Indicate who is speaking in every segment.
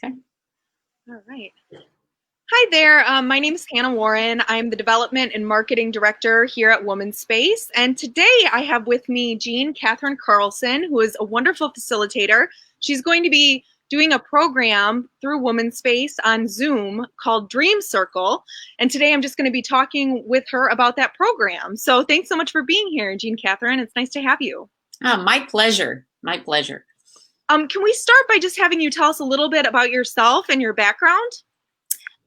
Speaker 1: Okay.
Speaker 2: All right. Hi there. My name is Hannah Warren. I'm the Development and Marketing Director here at Woman's Space. And today I have with me Kathryn Carlson, who is a wonderful facilitator. She's going to be doing a program through Woman's Space on Zoom called Dream Circle. And today I'm just going to be talking with her about that program. So thanks so much for being here, Kathryn. It's nice to have you.
Speaker 1: My pleasure. My pleasure.
Speaker 2: Can we start by just having you tell us a little bit about yourself and your background?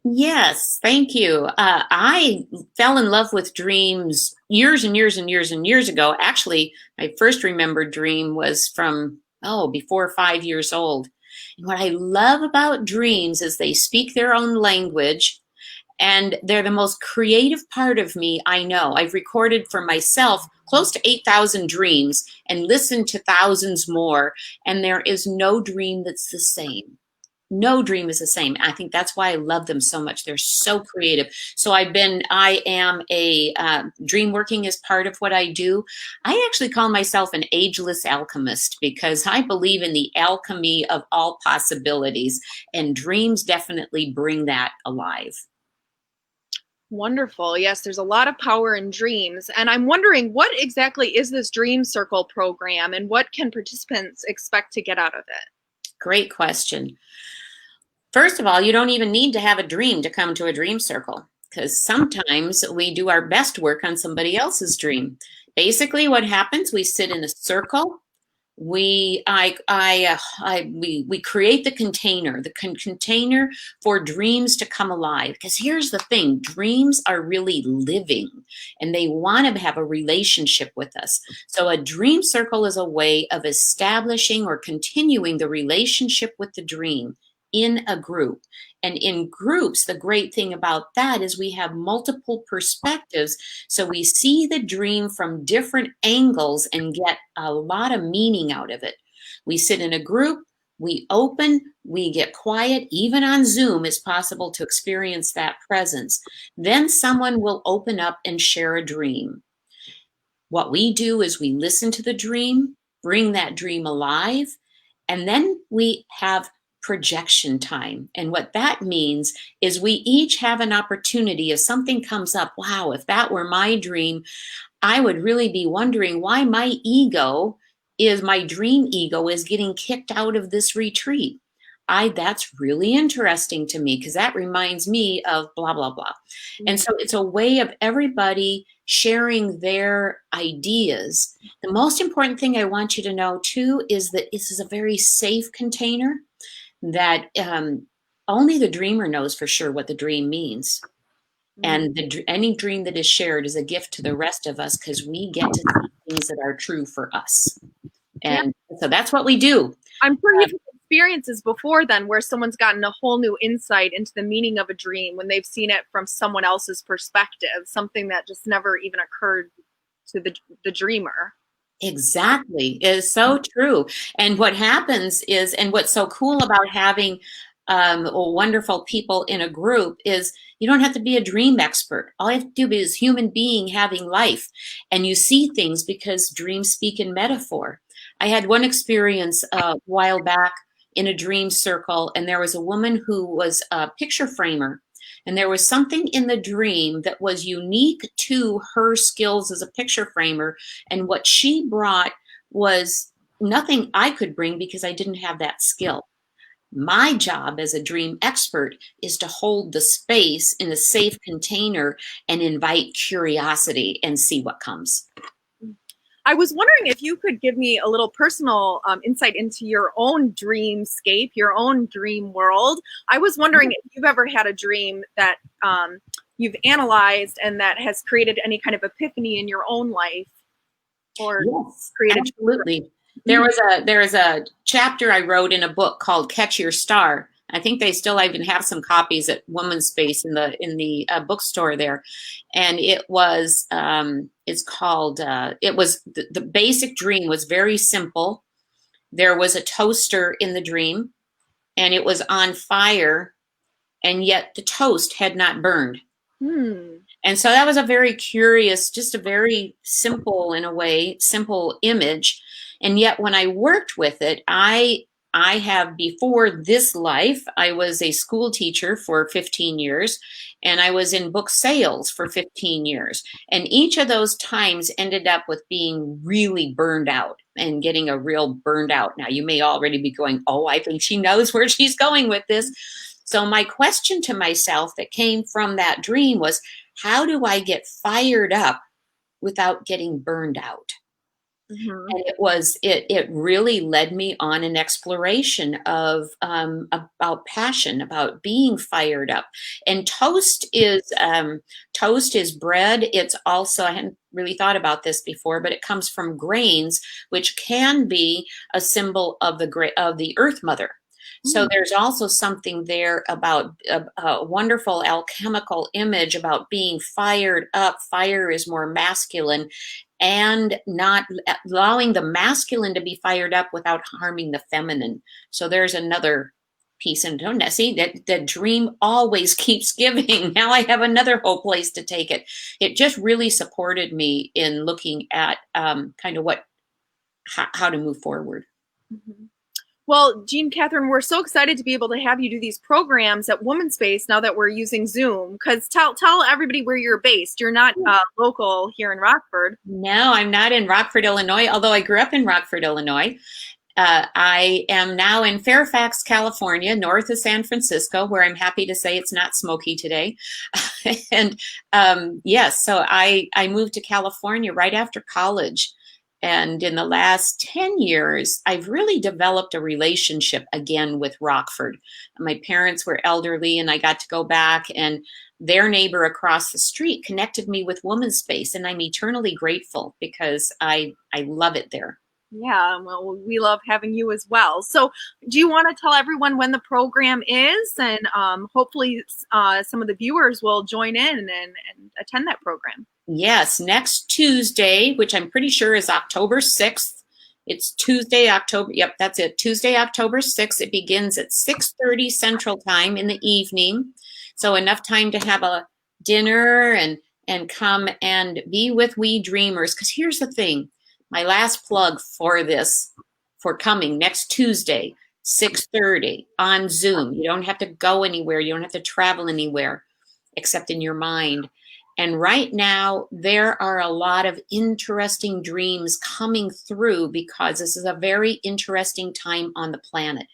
Speaker 1: Yes, thank you. I fell in love with dreams years and years and years and years ago. Actually, my first remembered dream was from, before 5 years old. And what I love about dreams is they speak their own language, and they're the most creative part of me I know. I've recorded for myself close to 8,000 dreams and listened to thousands more, and there is no dream that's the same. No dream is the same. I think that's why I love them so much. They're so creative. So I am a dream working is part of what I do. I actually call myself an ageless alchemist because I believe in the alchemy of all possibilities, and dreams definitely bring that alive.
Speaker 2: Wonderful. Yes, there's a lot of power in dreams. And I'm wondering, what exactly is this Dream Circle program and what can participants expect to get out of it?
Speaker 1: Great question. First of all, you don't even need to have a dream to come to a dream circle, because sometimes we do our best work on somebody else's dream. Basically, what happens, we sit in a circle. We create the container, container for dreams to come alive. Because here's the thing, dreams are really living and they want to have a relationship with us. So a dream circle is a way of establishing or continuing the relationship with the dream in a group. And in groups, the great thing about that is we have multiple perspectives. So we see the dream from different angles and get a lot of meaning out of it. We sit in a group, we open, we get quiet. Even on Zoom, it's possible to experience that presence. Then someone will open up and share a dream. What we do is we listen to the dream, bring that dream alive, and then we have projection time. And what that means is we each have an opportunity. If something comes up, wow, if that were my dream, I would really be wondering why my dream ego is getting kicked out of this retreat. That's really interesting to me because that reminds me of blah, blah, blah. And so it's a way of everybody sharing their ideas. The most important thing I want you to know too is that this is a very safe container, that only the dreamer knows for sure what the dream means. And any dream that is shared is a gift to the rest of us because we get to see things that are true for us. And so that's what we do.
Speaker 2: I'm sure you've had experiences before then where someone's gotten a whole new insight into the meaning of a dream when they've seen it from someone else's perspective, something that just never even occurred to the dreamer.
Speaker 1: Exactly. It is so true. And what happens is, and what's so cool about having wonderful people in a group is you don't have to be a dream expert. All you have to do is human being having life, and you see things because dreams speak in metaphor. I had one experience a while back in a dream circle, and there was a woman who was a picture framer. And there was something in the dream that was unique to her skills as a picture framer. And what she brought was nothing I could bring because I didn't have that skill. My job as a dream expert is to hold the space in a safe container and invite curiosity and see what comes.
Speaker 2: I was wondering if you could give me a little personal insight into your own dreamscape, your own dream world. I was wondering if you've ever had a dream that you've analyzed and that has created any kind of epiphany in your own life, or
Speaker 1: yes,
Speaker 2: created.
Speaker 1: Absolutely. There is a chapter I wrote in a book called Catch Your Star. I think they still even have some copies at Woman's Space in the bookstore there, and it was the basic dream was very simple. There was a toaster in the dream, and it was on fire, and yet the toast had not burned. And so that was a very curious, just a very simple, in a way, simple image. And yet when I worked with it, I I have, before this life, I was a school teacher for 15 years, and I was in book sales for 15 years. And each of those times ended up with being really burned out and getting a real burned out. Now, you may already be going, oh, I think she knows where she's going with this. So my question to myself that came from that dream was, how do I get fired up without getting burned out?
Speaker 2: Mhm.
Speaker 1: And it really led me on an exploration of about passion, about being fired up. And toast is bread. It's also, I hadn't really thought about this before, but it comes from grains, which can be a symbol of the Earth Mother. So
Speaker 2: Mm.
Speaker 1: there's also something there about a wonderful alchemical image about being fired up. Fire is more masculine, and not allowing the masculine to be fired up without harming the feminine. So there's another piece. And don't see that the dream always keeps giving. Now I have another whole place to take it. It just really supported me in looking at kind of how to move forward.
Speaker 2: Mhm. Well, Jean, Catherine, we're so excited to be able to have you do these programs at Woman Space now that we're using Zoom. Because tell everybody where you're based. You're not local here in Rockford.
Speaker 1: No, I'm not in Rockford, Illinois, although I grew up in Rockford, Illinois. I am now in Fairfax, California, north of San Francisco, where I'm happy to say it's not smoky today. And yes, so I moved to California right after college. And in the last 10 years, I've really developed a relationship again with Rockford. My parents were elderly, and I got to go back, and their neighbor across the street connected me with Woman's Space, and I'm eternally grateful because I love it there.
Speaker 2: Yeah, well, we love having you as well. So, do you want to tell everyone when the program is? And hopefully, some of the viewers will join in and attend that program.
Speaker 1: Yes, next Tuesday, which I'm pretty sure is October 6th. It's Tuesday, October. Yep, that's it. Tuesday, October 6th. It begins at 6:30 Central Time in the evening. So enough time to have a dinner and come and be with we dreamers. Because here's the thing, my last plug for this, for coming next Tuesday, 6:30 on Zoom. You don't have to go anywhere. You don't have to travel anywhere except in your mind. And right now, there are a lot of interesting dreams coming through because this is a very interesting time on the planet.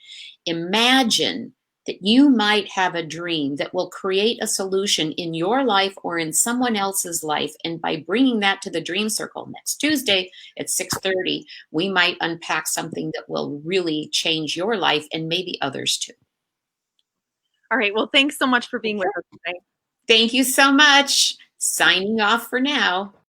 Speaker 1: Imagine that you might have a dream that will create a solution in your life or in someone else's life. And by bringing that to the dream circle next Tuesday at 6:30, we might unpack something that will really change your life and maybe others too.
Speaker 2: All right. Well, thanks so much for being with us today.
Speaker 1: Thank you so much. Signing off for now.